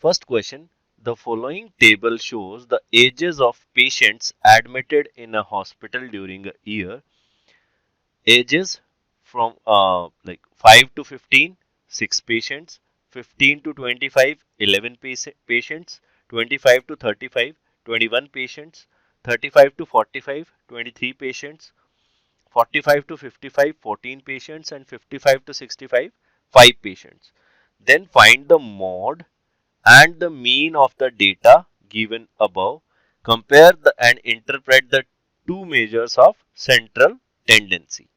First question, the following table shows the ages of patients admitted in a hospital during a year. Ages from like 5 to 15, 6 patients, 15 to 25, 11 patients, 25 to 35, 21 patients, 35 to 45, 23 patients, 45 to 55, 14 patients, and 55 to 65, 5 patients. Then find the mode and the mean of the data given above. Compare and interpret the two measures of central tendency.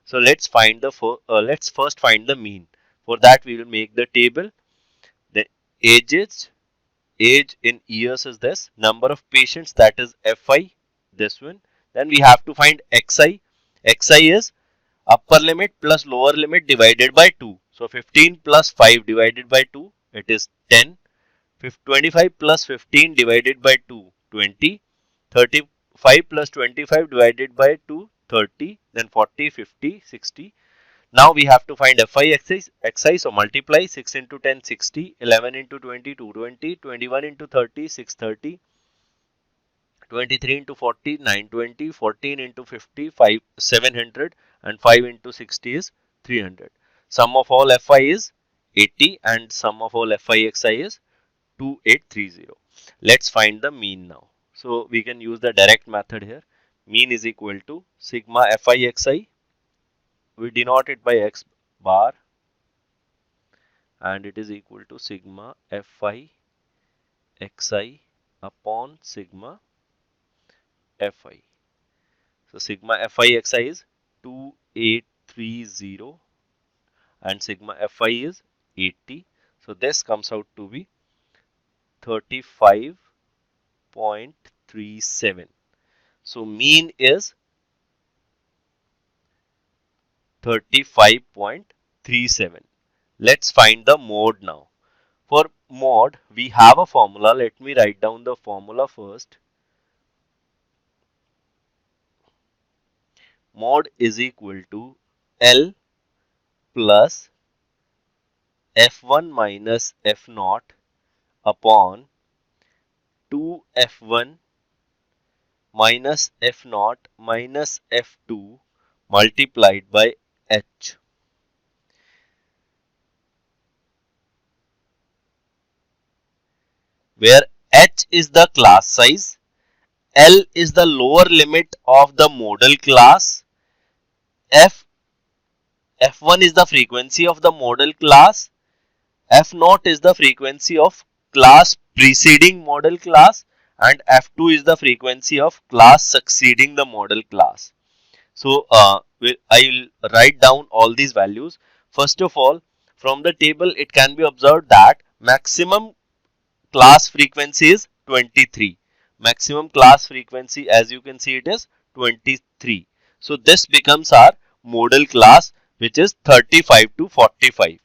So let's first find the mean. For that we will make the table. The age in years is this. Number of patients, that is Fi, this one. Then we have to find Xi. Xi is upper limit plus lower limit divided by 2. So 15 plus 5 divided by 2, it is 10. 25 plus 15 divided by 2, 20. 35 plus 25 divided by 2, 30. Then 40, 50, 60. Now we have to find Fi xi. So multiply 6 into 10, 60. 11 into 20, 220. 21 into 30, 630. 23 into 40, 920. 14 into 50, 700. And 5 into 60 is 300. Sum of all Fi is 80 and sum of all Fi xi is 2830. Let's find the mean now. So we can use the direct method here. Mean is equal to sigma Fi xi. We denote it by x bar and it is equal to sigma Fi xi upon sigma Fi. So sigma Fi xi is 2830 and sigma Fi is 80. So this comes out to be 35.37. So mean is 35.37. Let's find the mode now. For mode, we have a formula. Let me write down the formula first. Mode is equal to L plus F1 minus F0 upon 2F1 minus F0 minus F2 multiplied by H. Where H is the class size, L is the lower limit of the model class, F1 is the frequency of the model class, F0 is the frequency of class preceding model class, and F2 is the frequency of class succeeding the model class. So I will write down all these values. First of all, from the table it can be observed that maximum class frequency is 23. Maximum class frequency, as you can see, it is 23. So this becomes our model class, which is 35 to 45.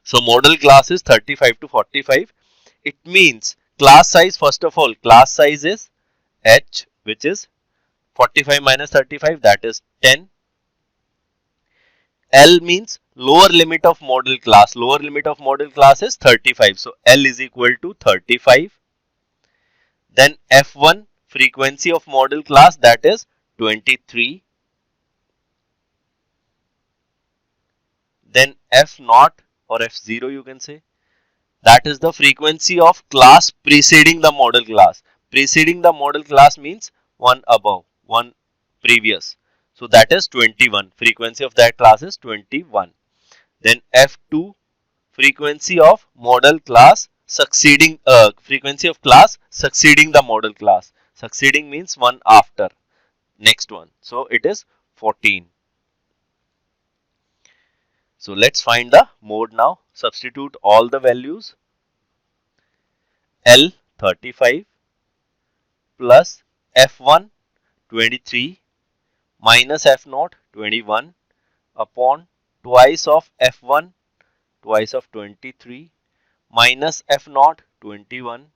So model class is 35 to 45. It means class size, first of all, class size is H, which is 45 minus 35, that is 10. L means lower limit of model class. Lower limit of model class is 35. So L is equal to 35. Then F1, frequency of model class, that is 23. Then F0 or F0 you can say, that is the frequency of class preceding the model class. Preceding the model class means one above, one previous. So that is 21. Frequency of that class is 21. Then F2, frequency of model class succeeding, frequency of class succeeding the model class. Succeeding means one after, next one. So it is 14. So let's find the mode now. Substitute all the values. L 35 plus F1 23 minus F0 21 upon twice of F1 twice of 23 minus F0 21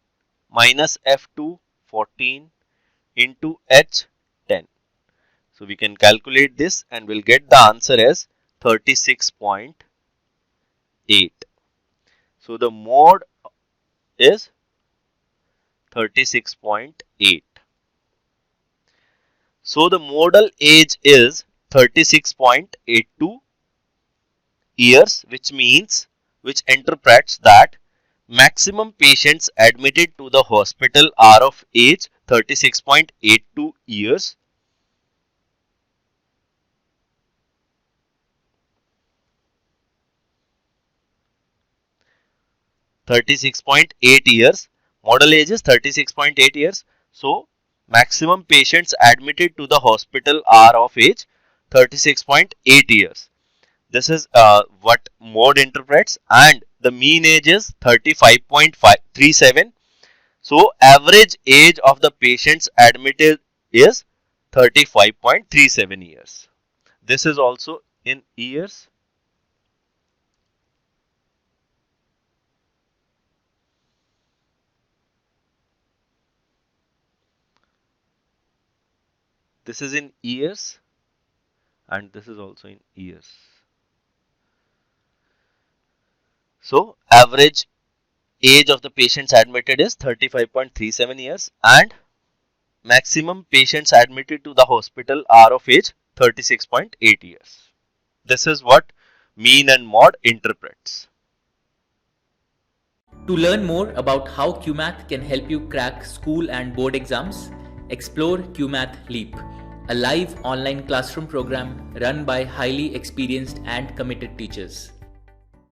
minus F2 14 into H 10. So we can calculate this and we'll get the answer as 36.8. So the mode is 36.8. So the modal age is 36.82 years, which interprets that maximum patients admitted to the hospital are of age 36.82 years. Model age is 36.8 years. So maximum patients admitted to the hospital are of age 36.8 years. This is what mode interprets, and the mean age is 35.37. So average age of the patients admitted is 35.37 years. This is also in years. This is in years, and this is also in years. So average age of the patients admitted is 35.37 years, and maximum patients admitted to the hospital are of age 36.8 years. This is what mean and mod interprets. To learn more about how QMath can help you crack school and board exams, explore QMath Leap, a live online classroom program run by highly experienced and committed teachers.